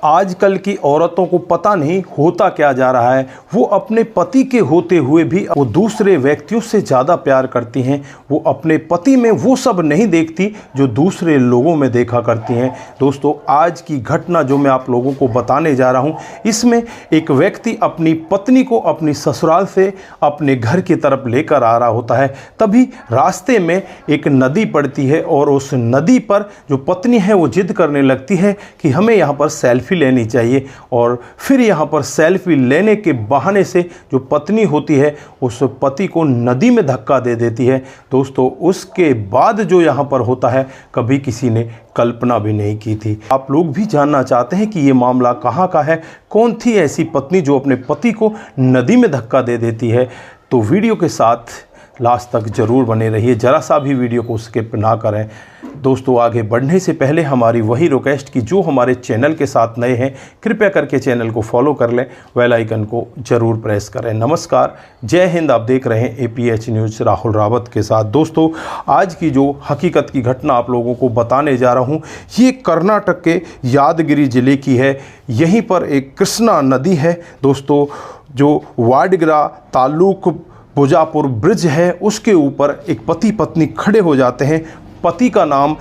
आजकल की औरतों को पता नहीं होता क्या जा रहा है। वो अपने पति के होते हुए भी वो दूसरे व्यक्तियों से ज़्यादा प्यार करती हैं। वो अपने पति में वो सब नहीं देखती जो दूसरे लोगों में देखा करती हैं। दोस्तों, आज की घटना जो मैं आप लोगों को बताने जा रहा हूँ, इसमें एक व्यक्ति अपनी पत्नी को अपनी ससुराल से अपने घर की तरफ लेकर आ रहा होता है। तभी रास्ते में एक नदी पड़ती है और उस नदी पर जो पत्नी है वो जिद करने लगती है कि हमें यहाँ पर सेल्फी लेनी चाहिए। और फिर यहाँ पर सेल्फी लेने के बहाने से जो पत्नी होती है उस पति को नदी में धक्का दे देती है। दोस्तों, उसके बाद जो यहाँ पर होता है कभी किसी ने कल्पना भी नहीं की थी। आप लोग भी जानना चाहते हैं कि ये मामला कहाँ का है, कौन थी ऐसी पत्नी जो अपने पति को नदी में धक्का दे देती है? तो वीडियो के साथ लास्ट तक ज़रूर बने रहिए, ज़रा सा भी वीडियो को स्किप ना करें। दोस्तों, आगे बढ़ने से पहले हमारी वही रिक्वेस्ट कि जो हमारे चैनल के साथ नए हैं कृपया करके चैनल को फॉलो कर लें, बेल आइकन को ज़रूर प्रेस करें। नमस्कार, जय हिंद। आप देख रहे हैं APH न्यूज़ राहुल रावत के साथ। दोस्तों, आज की जो हकीकत की घटना आप लोगों को बताने जा रहा हूँ, ये कर्नाटक के यादगिरी ज़िले की है। यहीं पर एक कृष्णा नदी है दोस्तों, जो वाडगिरा ताल्लुक बुजापुर ब्रिज है, उसके ऊपर एक पति पत्नी खड़े हो जाते हैं। पति का नाम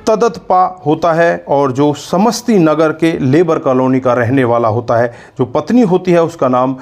तदत्पा होता है और जो समस्ती नगर के लेबर कॉलोनी का रहने वाला होता है। जो पत्नी होती है उसका नाम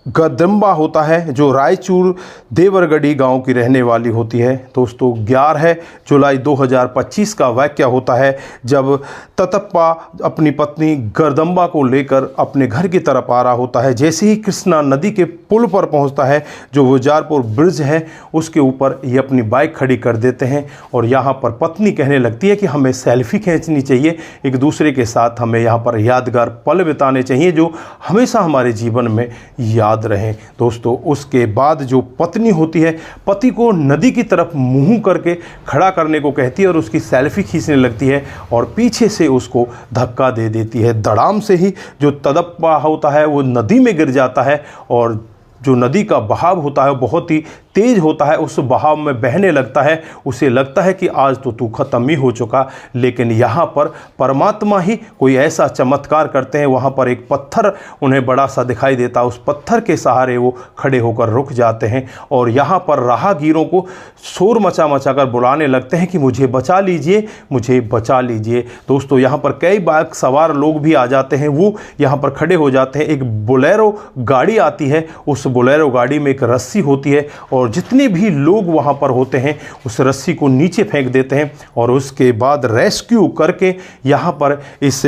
गदम्बा होता है, जो रायचूर देवरगढ़ी गांव की रहने वाली होती है। दोस्तों, 11 जुलाई 2025 का वाक़या होता है जब ततप्पा अपनी पत्नी गदम्बा को लेकर अपने घर की तरफ आ रहा होता है। जैसे ही कृष्णा नदी के पुल पर पहुंचता है, जो बुजापुर ब्रिज है, उसके ऊपर ये अपनी बाइक खड़ी कर देते हैं और यहाँ पर पत्नी कहने लगती है कि हमें सेल्फी खींचनी चाहिए, एक दूसरे के साथ हमें यहाँ पर यादगार पल बिताने चाहिए जो हमेशा हमारे जीवन में याद रहे। दोस्तों, उसके बाद जो पत्नी होती है पति को नदी की तरफ मुंह करके खड़ा करने को कहती है और उसकी सेल्फी खींचने लगती है और पीछे से उसको धक्का दे देती है। धड़ाम से ही जो तदप्पा होता है वो नदी में गिर जाता है और जो नदी का बहाव होता है बहुत ही तेज होता है, उस बहाव में बहने लगता है। उसे लगता है कि आज तो तू ख़त्म ही हो चुका, लेकिन यहाँ पर परमात्मा ही कोई ऐसा चमत्कार करते हैं। वहाँ पर एक पत्थर उन्हें बड़ा सा दिखाई देता है, उस पत्थर के सहारे वो खड़े होकर रुक जाते हैं और यहाँ पर राहगीरों को शोर मचा मचा कर बुलाने लगते हैं कि मुझे बचा लीजिए, मुझे बचा लीजिए। दोस्तों, यहाँ पर कई बाइक सवार लोग भी आ जाते हैं, वो यहाँ पर खड़े हो जाते हैं। एक बोलेरो गाड़ी आती है, उस बोलेरो गाड़ी में एक रस्सी होती है और जितने भी लोग वहाँ पर होते हैं उस रस्सी को नीचे फेंक देते हैं और उसके बाद रेस्क्यू करके यहाँ पर इस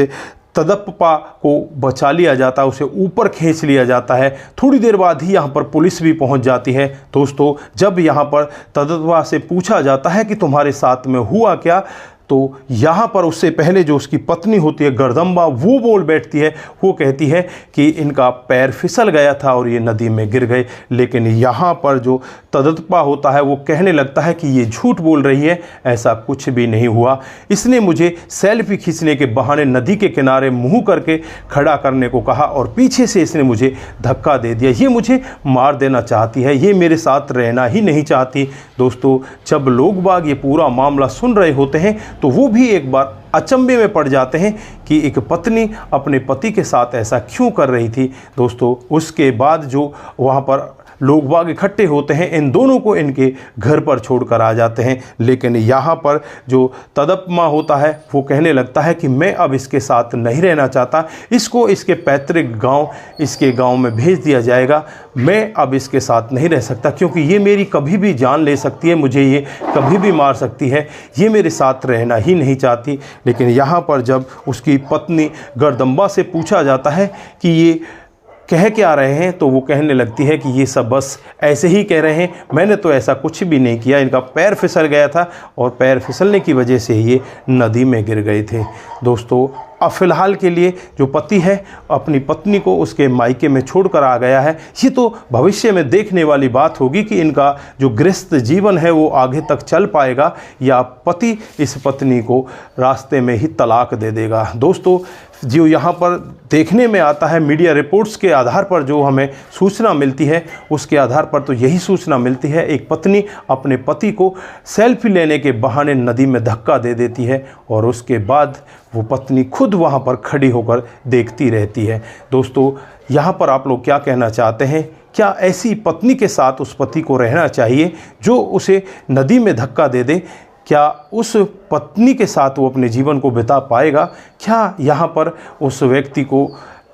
तदप्पा को बचा लिया जाता है, उसे ऊपर खींच लिया जाता है। थोड़ी देर बाद ही यहाँ पर पुलिस भी पहुँच जाती है। दोस्तों, जब यहाँ पर तदप्पा से पूछा जाता है कि तुम्हारे साथ में हुआ क्या, तो यहाँ पर उससे पहले जो उसकी पत्नी होती है गदम्बा, वो बोल बैठती है। वो कहती है कि इनका पैर फिसल गया था और ये नदी में गिर गए। लेकिन यहाँ पर जो तदप्पा होता है वो कहने लगता है कि ये झूठ बोल रही है, ऐसा कुछ भी नहीं हुआ। इसने मुझे सेल्फी खींचने के बहाने नदी के किनारे मुंह करके खड़ा करने को कहा और पीछे से इसने मुझे धक्का दे दिया। ये मुझे मार देना चाहती है, ये मेरे साथ रहना ही नहीं चाहती। दोस्तों, जब लोग बाग ये पूरा मामला सुन रहे होते हैं तो वो भी एक बार अचंभे में पड़ जाते हैं कि एक पत्नी अपने पति के साथ ऐसा क्यों कर रही थी। दोस्तों, उसके बाद जो वहाँ पर लोग बाग इकट्ठे होते हैं, इन दोनों को इनके घर पर छोड़कर आ जाते हैं। लेकिन यहाँ पर जो तदप्पा होता है वो कहने लगता है कि मैं अब इसके साथ नहीं रहना चाहता, इसको इसके पैतृक गांव, इसके गांव में भेज दिया जाएगा। मैं अब इसके साथ नहीं रह सकता क्योंकि ये मेरी कभी भी जान ले सकती है, मुझे ये कभी भी मार सकती है, ये मेरे साथ रहना ही नहीं चाहती। लेकिन यहाँ पर जब उसकी पत्नी गदम्बा से पूछा जाता है कि ये कह क्या रहे हैं, तो वो कहने लगती है कि ये सब बस ऐसे ही कह रहे हैं, मैंने तो ऐसा कुछ भी नहीं किया, इनका पैर फिसल गया था और पैर फिसलने की वजह से ये नदी में गिर गए थे। दोस्तों, अब फ़िलहाल के लिए जो पति है अपनी पत्नी को उसके मायके में छोड़कर आ गया है। ये तो भविष्य में देखने वाली बात होगी कि इनका जो गृहस्थ जीवन है वो आगे तक चल पाएगा या पति इस पत्नी को रास्ते में ही तलाक दे देगा। दोस्तों, जो यहाँ पर देखने में आता है मीडिया रिपोर्ट्स के आधार पर जो हमें सूचना मिलती है, उसके आधार पर तो यही सूचना मिलती है, एक पत्नी अपने पति को सेल्फी लेने के बहाने नदी में धक्का दे देती है और उसके बाद वो पत्नी खुद वहाँ पर खड़ी होकर देखती रहती है। दोस्तों, यहाँ पर आप लोग क्या कहना चाहते हैं? क्या ऐसी पत्नी के साथ उस पति को रहना चाहिए जो उसे नदी में धक्का दे दे? क्या उस पत्नी के साथ वो अपने जीवन को बिता पाएगा? क्या यहाँ पर उस व्यक्ति को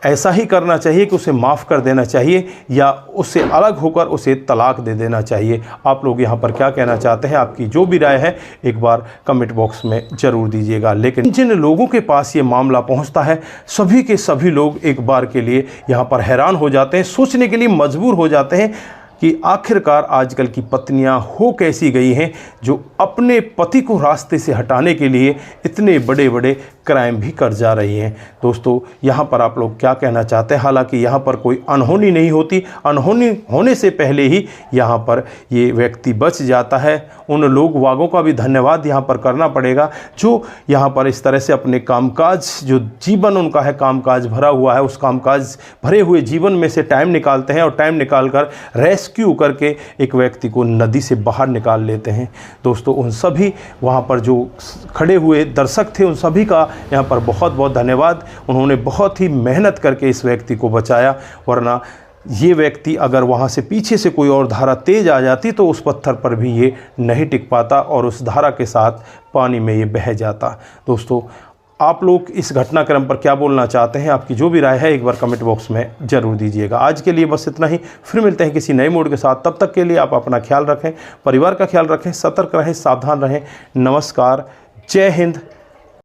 ऐसा ही करना चाहिए कि उसे माफ़ कर देना चाहिए, या उससे अलग होकर उसे तलाक दे देना चाहिए? आप लोग यहाँ पर क्या कहना चाहते हैं? आपकी जो भी राय है एक बार कमेंट बॉक्स में ज़रूर दीजिएगा। लेकिन जिन लोगों के पास ये मामला पहुँचता है, सभी के सभी लोग एक बार के लिए यहाँ पर हैरान हो जाते हैं, सोचने के लिए मजबूर हो जाते हैं कि आखिरकार आजकल की पत्नियां हो कैसी गई हैं जो अपने पति को रास्ते से हटाने के लिए इतने बड़े बड़े क्राइम भी कर जा रही हैं। दोस्तों, यहाँ पर आप लोग क्या कहना चाहते हैं? हालांकि यहाँ पर कोई अनहोनी नहीं होती, अनहोनी होने से पहले ही यहाँ पर ये व्यक्ति बच जाता है। उन लोग वागों का भी धन्यवाद यहाँ पर करना पड़ेगा जो यहाँ पर इस तरह से अपने कामकाज, जो जीवन उनका है कामकाज भरा हुआ है, उस कामकाज भरे हुए जीवन में से टाइम निकालते हैं और टाइम निकाल कर रेस्क्यू करके एक व्यक्ति को नदी से बाहर निकाल लेते हैं। दोस्तों, उन सभी वहाँ पर जो खड़े हुए दर्शक थे, उन सभी का यहाँ पर बहुत बहुत धन्यवाद। उन्होंने बहुत ही मेहनत करके इस व्यक्ति को बचाया, वरना ये व्यक्ति अगर वहाँ से पीछे से कोई और धारा तेज आ जाती तो उस पत्थर पर भी ये नहीं टिक पाता और उस धारा के साथ पानी में ये बह जाता। दोस्तों, आप लोग इस घटनाक्रम पर क्या बोलना चाहते हैं? आपकी जो भी राय है एक बार कमेंट बॉक्स में ज़रूर दीजिएगा। आज के लिए बस इतना ही, फिर मिलते हैं किसी नए मूड के साथ। तब तक के लिए आप अपना ख्याल रखें, परिवार का ख्याल रखें, सतर्क रहें, सावधान रहें। नमस्कार, जय हिंद,